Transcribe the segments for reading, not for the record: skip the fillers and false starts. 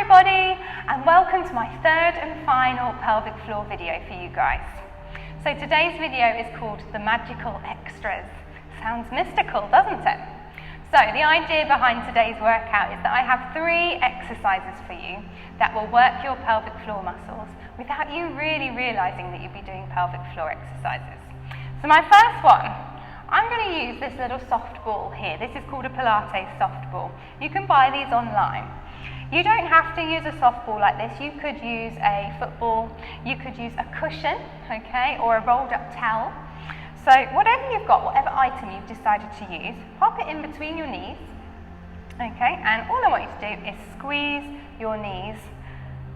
everybody, and welcome to my third and final pelvic floor video for you guys. So today's video is called The Magical Extras. Sounds mystical, doesn't it? So the idea behind today's workout is that I have 3 exercises for you that will work your pelvic floor muscles without you really realizing that you'll be doing pelvic floor exercises. So my first one, I'm going to use this little soft ball here. This is called a Pilates soft ball. You can buy these online. You don't have to use a soft ball like this. You could use a football, you could use a cushion, okay, or a rolled up towel. So whatever you've got, whatever item you've decided to use, pop it in between your knees, okay, and all I want you to do is squeeze your knees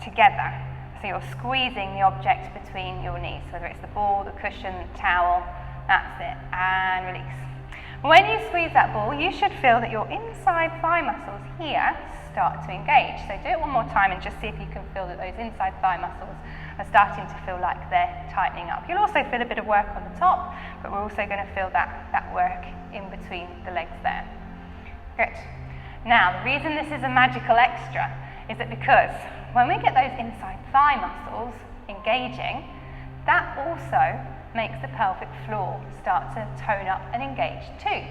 together. So you're squeezing the object between your knees, whether it's the ball, the cushion, the towel, that's it, and release. When you squeeze that ball, you should feel that your inside thigh muscles here start to engage. So do it one more time and just see if you can feel that those inside thigh muscles are starting to feel like they're tightening up. You'll also feel a bit of work on the top, but we're also going to feel that work in between the legs there. Good. Now, the reason this is a magical extra is that because when we get those inside thigh muscles engaging, that also makes the pelvic floor start to tone up and engage too.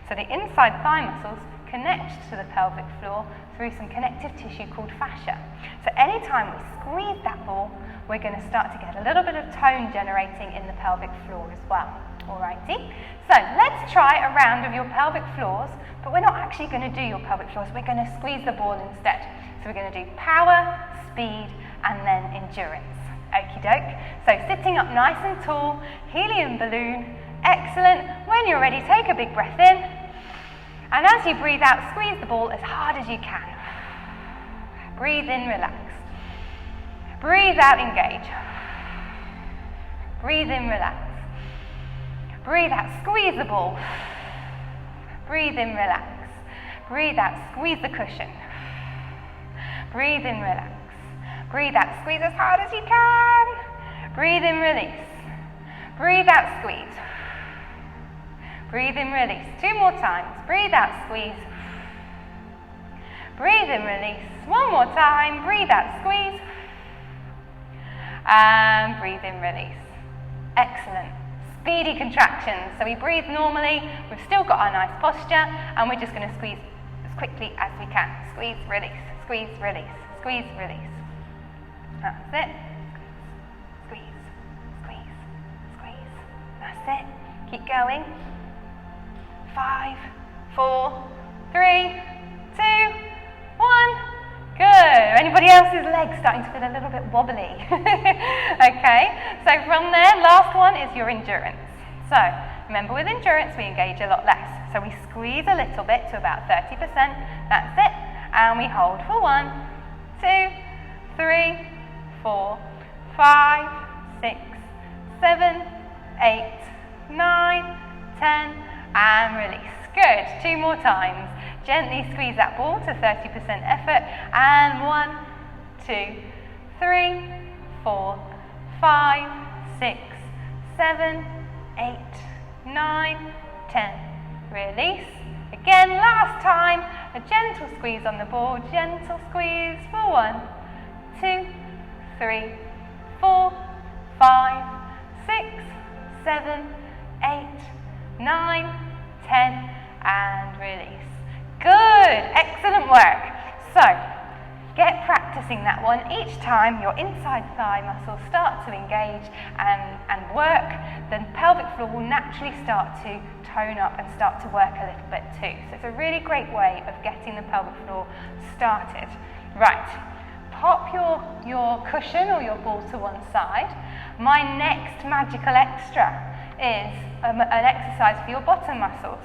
So the inside thigh muscles connect to the pelvic floor through some connective tissue called fascia. So anytime we squeeze that ball, we're going to start to get a little bit of tone generating in the pelvic floor as well. Alrighty? So let's try a round of your pelvic floors, but we're not actually going to do your pelvic floors, we're going to squeeze the ball instead. So we're going to do power, speed, and then endurance. Okie doke. So sitting up nice and tall, helium balloon, excellent. When you're ready, take a big breath in. And as you breathe out, squeeze the ball as hard as you can. Breathe in, relax. Breathe out, engage. Breathe in, relax. Breathe out, squeeze the ball. Breathe in, relax. Breathe out, squeeze the cushion. Breathe in, relax. Breathe out, squeeze as hard as you can. Breathe in, release. Breathe out, squeeze. Breathe in, release. 2 more times. Breathe out, squeeze. Breathe in, release. 1 more time. Breathe out, squeeze. And breathe in, release. Excellent. Speedy contractions. So we breathe normally. We've still got our nice posture, and we're just going to squeeze as quickly as we can. Squeeze, release. Squeeze, release. Squeeze, release. That's it. Squeeze, squeeze, squeeze. That's it. Keep going. 5, 4, 3, 2, 1. Good. Anybody else's legs starting to feel a little bit wobbly? Okay. So from there, last one is your endurance. So remember, with endurance, we engage a lot less. So we squeeze a little bit to about 30%. That's it. And we hold for 1, 2, 3, 4, 5, 6, 7, 8, 9, 10, and release. Good. 2 more times. Gently squeeze that ball to 30% effort. And 1, 2, 3, 4, 5, 6, 7, 8, 9, 10. Release. Again, last time. A gentle squeeze on the ball. Gentle squeeze for 1, 2, 3, 4, 5, 6, 7, 8, 9, 10, and release. Good, excellent work. So, get practicing that one. Each time your inside thigh muscles start to engage and work, the pelvic floor will naturally start to tone up and start to work a little bit too. So it's a really great way of getting the pelvic floor started. Right. Pop your cushion or your ball to one side. My next magical extra is an exercise for your bottom muscles.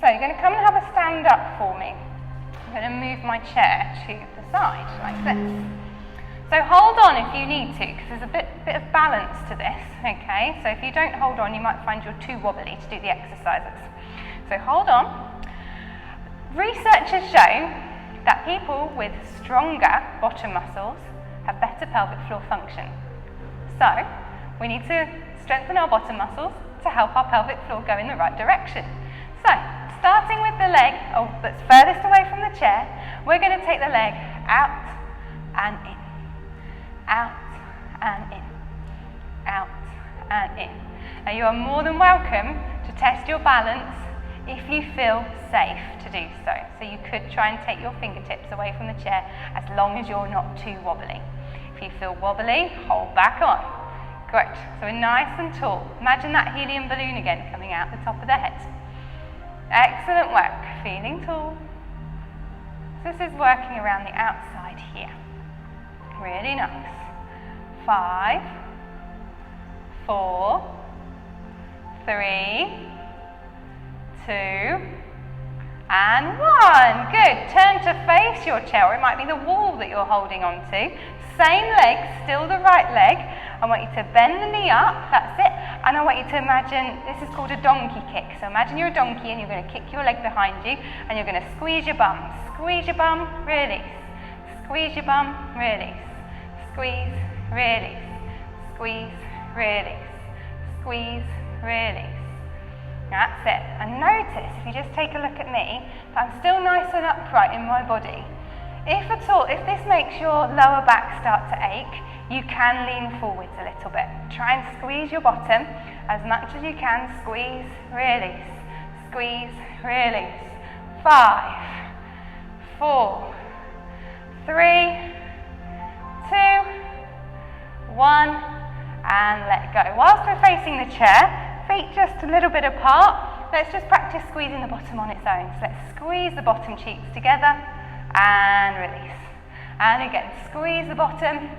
So you're going to come and have a stand up for me. I'm going to move my chair to the side like this. So hold on if you need to, because there's a bit of balance to this, okay? So if you don't hold on, you might find you're too wobbly to do the exercises. So hold on. Research has shown that people with stronger bottom muscles have better pelvic floor function. So we need to strengthen our bottom muscles to help our pelvic floor go in the right direction. So starting with the leg that's furthest away from the chair, we're going to take the leg out, and in. Out and in. Out and in. Now you are more than welcome to test your balance if you feel safe to do so. So you could try and take your fingertips away from the chair as long as you're not too wobbly. If you feel wobbly, hold back on. Great. So we're nice and tall. Imagine that helium balloon again coming out the top of the head. Excellent work. Feeling tall. So this is working around the outside here. Really nice. 5, 4, 3, 2, and 1. Good. Turn to face your chair, or it might be the wall that you're holding on to. Same leg, still the right leg. I want you to bend the knee up, that's it. And I want you to imagine, this is called a donkey kick. So imagine you're a donkey and you're going to kick your leg behind you and you're going to squeeze your bum. Squeeze your bum, release. Squeeze your bum, release. Squeeze, release. Squeeze, release. Squeeze, release. That's it. And notice, if you just take a look at me, that I'm still nice and upright in my body. If at all, if this makes your lower back start to ache, you can lean forwards a little bit. Try and squeeze your bottom as much as you can. Squeeze, release. Squeeze, release. 5, 4, 3, 2, 1, and let go. Whilst we're facing the chair, feet just a little bit apart, let's just practice squeezing the bottom on its own. So let's squeeze the bottom cheeks together and release. And again, squeeze the bottom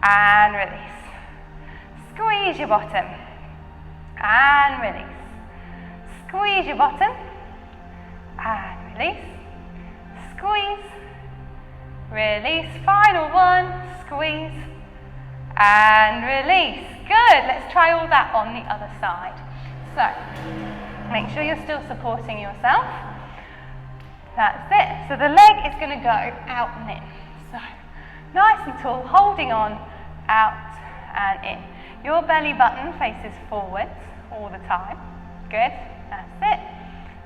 and release. Squeeze your bottom and release. Squeeze your bottom and release. Squeeze, release. Final one, squeeze and release. Good, let's try all that on the other side. So, make sure you're still supporting yourself. That's it. So the leg is going to go out and in. So, nice and tall, holding on, out and in. Your belly button faces forwards all the time. Good, that's it.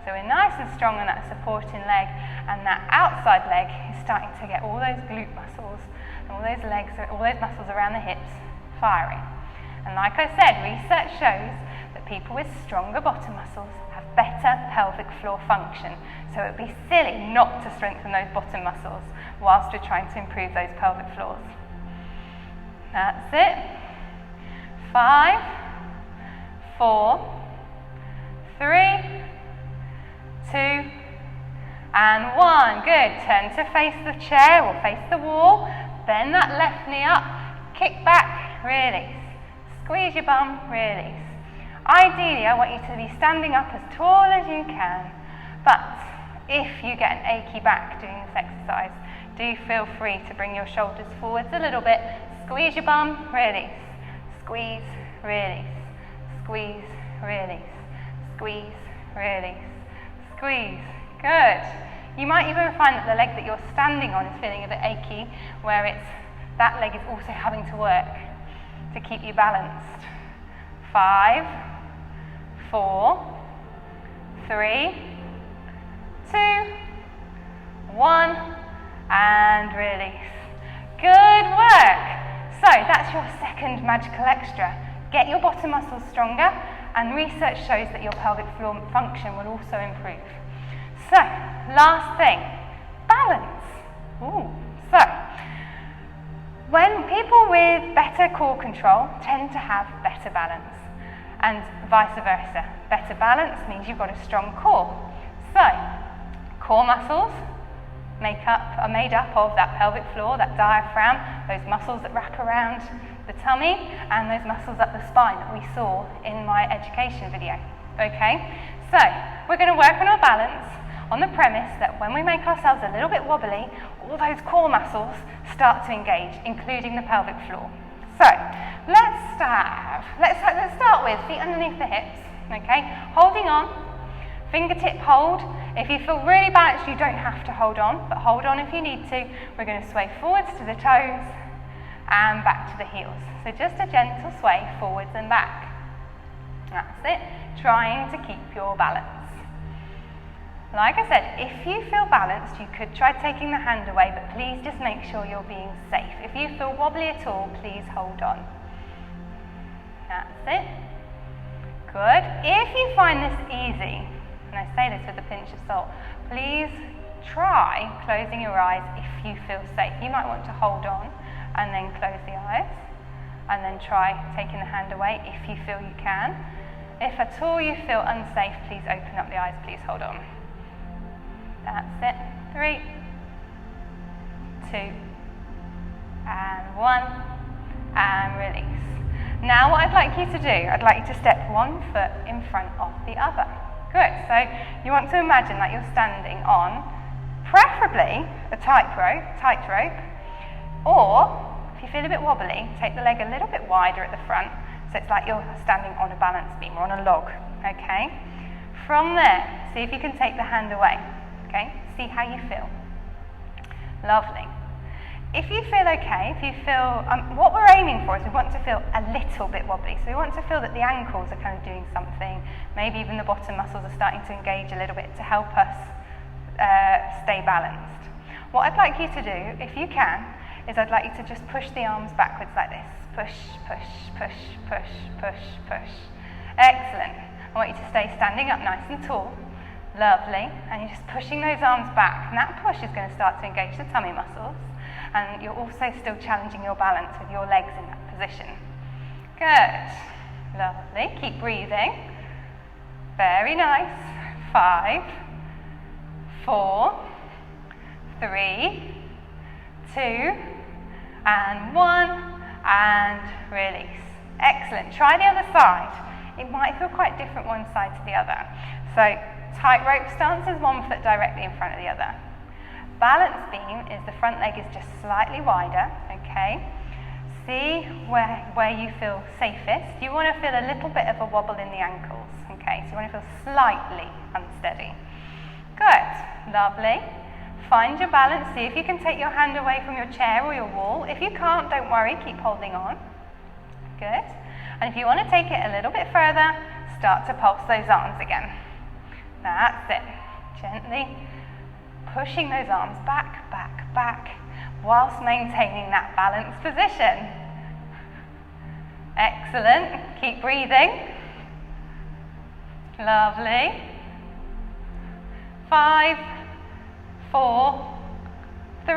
So we're nice and strong on that supporting leg, and that outside leg is starting to get all those glute muscles and all those legs, all those muscles around the hips firing. And like I said, research shows that people with stronger bottom muscles have better pelvic floor function. So it would be silly not to strengthen those bottom muscles whilst we're trying to improve those pelvic floors. That's it. 5, 4, 3, 2, and 1. Good. Turn to face the chair or face the wall. Bend that left knee up. Kick back. Release. Squeeze your bum. Release. Ideally, I want you to be standing up as tall as you can. But if you get an achy back doing this exercise, do feel free to bring your shoulders forwards a little bit. Squeeze your bum. Release. Squeeze. Release. Squeeze. Release. Squeeze. Release. Squeeze. Good. You might even find that the leg that you're standing on is feeling a bit achy, where that leg is also having to work to keep you balanced. 5, 4, 3, 2, 1, and release. Good work. So that's your second magical extra. Get your bottom muscles stronger, and research shows that your pelvic floor function will also improve. So, last thing, balance. So, when people with better core control tend to have better balance, and vice versa. Better balance means you've got a strong core. So, core muscles are made up of that pelvic floor, that diaphragm, those muscles that wrap around the tummy, and those muscles up the spine that we saw in my education video. Okay, so we're going to work on our balance on the premise that when we make ourselves a little bit wobbly, all those core muscles start to engage, including the pelvic floor. So let's start with feet underneath the hips. Okay, holding on, fingertip hold. If you feel really balanced, you don't have to hold on, but hold on if you need to. We're going to sway forwards to the toes and back to the heels. So just a gentle sway forwards and back. That's it. Trying to keep your balance. Like I said, if you feel balanced, you could try taking the hand away, but please just make sure you're being safe. If you feel wobbly at all, please hold on. That's it. Good. If you find this easy, and I say this with a pinch of salt, please try closing your eyes if you feel safe. You might want to hold on and then close the eyes, and then try taking the hand away if you feel you can. If at all you feel unsafe, please open up the eyes, please hold on. That's it. 3, 2, and 1, and release. Now what I'd like you to do, I'd like you to step one foot in front of the other. Good, so you want to imagine that you're standing on, preferably a tightrope, or if you feel a bit wobbly, take the leg a little bit wider at the front, so it's like you're standing on a balance beam or on a log, okay? From there, see if you can take the hand away. Okay, see how you feel. Lovely. If you feel okay, if you feel, what we're aiming for is we want to feel a little bit wobbly. So we want to feel that the ankles are kind of doing something, maybe even the bottom muscles are starting to engage a little bit to help us stay balanced. What I'd like you to do, if you can, is I'd like you to just push the arms backwards like this. Push, push, push, push, push, push. Excellent. I want you to stay standing up nice and tall. Lovely, and you're just pushing those arms back, and that push is going to start to engage the tummy muscles, and you're also still challenging your balance with your legs in that position. Good, lovely, keep breathing, very nice. 5, 4, 3, 2, and 1, and release. Excellent, try the other side. It might feel quite different one side to the other. So, tightrope stance is one foot directly in front of the other. Balance beam is the front leg is just slightly wider, okay? See where you feel safest. You want to feel a little bit of a wobble in the ankles, okay? So you want to feel slightly unsteady. Good, lovely. Find your balance, see if you can take your hand away from your chair or your wall. If you can't, don't worry, keep holding on. Good. And if you want to take it a little bit further, start to pulse those arms again. That's it. Gently pushing those arms back, back, back, whilst maintaining that balanced position. Excellent. Keep breathing. Lovely. 5, 4, 3,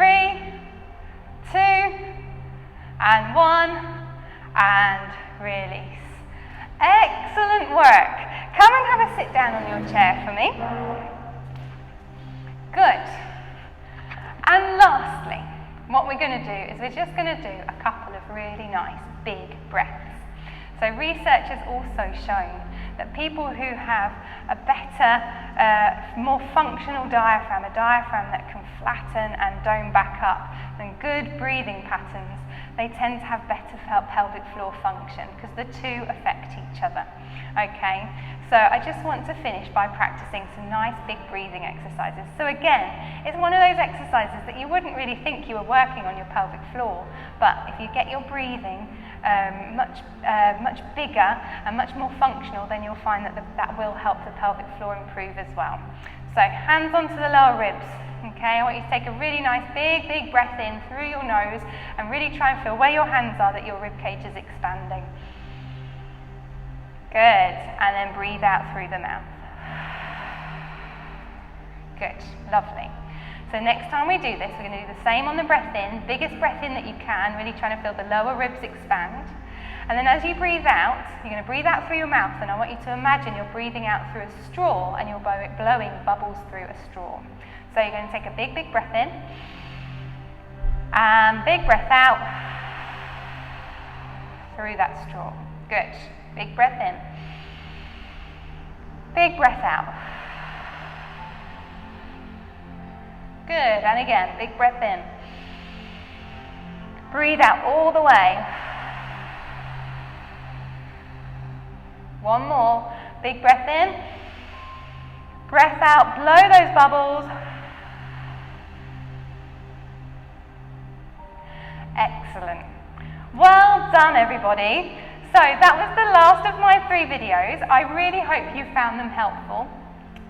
2, and 1, and release. Excellent work. Come and have a sit down on your chair for me. Good. And lastly, what we're going to do is we're just going to do a couple of really nice big breaths. So research has also shown that people who have a better, more functional diaphragm, a diaphragm that can flatten and dome back up, and good breathing patterns, they tend to have better pelvic floor function because the two affect each other. Okay, so I just want to finish by practicing some nice big breathing exercises. So again, it's one of those exercises that you wouldn't really think you were working on your pelvic floor, but if you get your breathing much bigger and much more functional, then you'll find that that will help the pelvic floor improve as well. So hands onto the lower ribs. Okay, I want you to take a really nice big breath in through your nose and really try and feel where your hands are, that your rib cage is expanding. Good, and then breathe out through the mouth. Good, lovely. So next time we do this, we're going to do the same on the breath in, biggest breath in that you can, really trying to feel the lower ribs expand. And then as you breathe out, you're going to breathe out through your mouth, and I want you to imagine you're breathing out through a straw and you're blowing bubbles through a straw. So you're going to take a big breath in, and big breath out through that straw. Good. Big breath in. Big breath out. Good, and again, big breath in. Breathe out all the way. One more. Big breath in. Breath out, blow those bubbles. Excellent. Well done, everybody. So that was the last of my 3 videos. I really hope you found them helpful.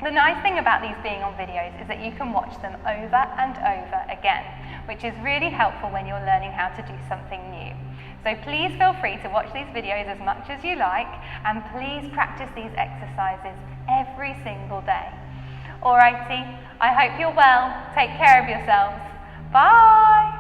The nice thing about these being on videos is that you can watch them over and over again, which is really helpful when you're learning how to do something new. So please feel free to watch these videos as much as you like, and please practice these exercises every single day. Alrighty, I hope you're well. Take care of yourselves. Bye!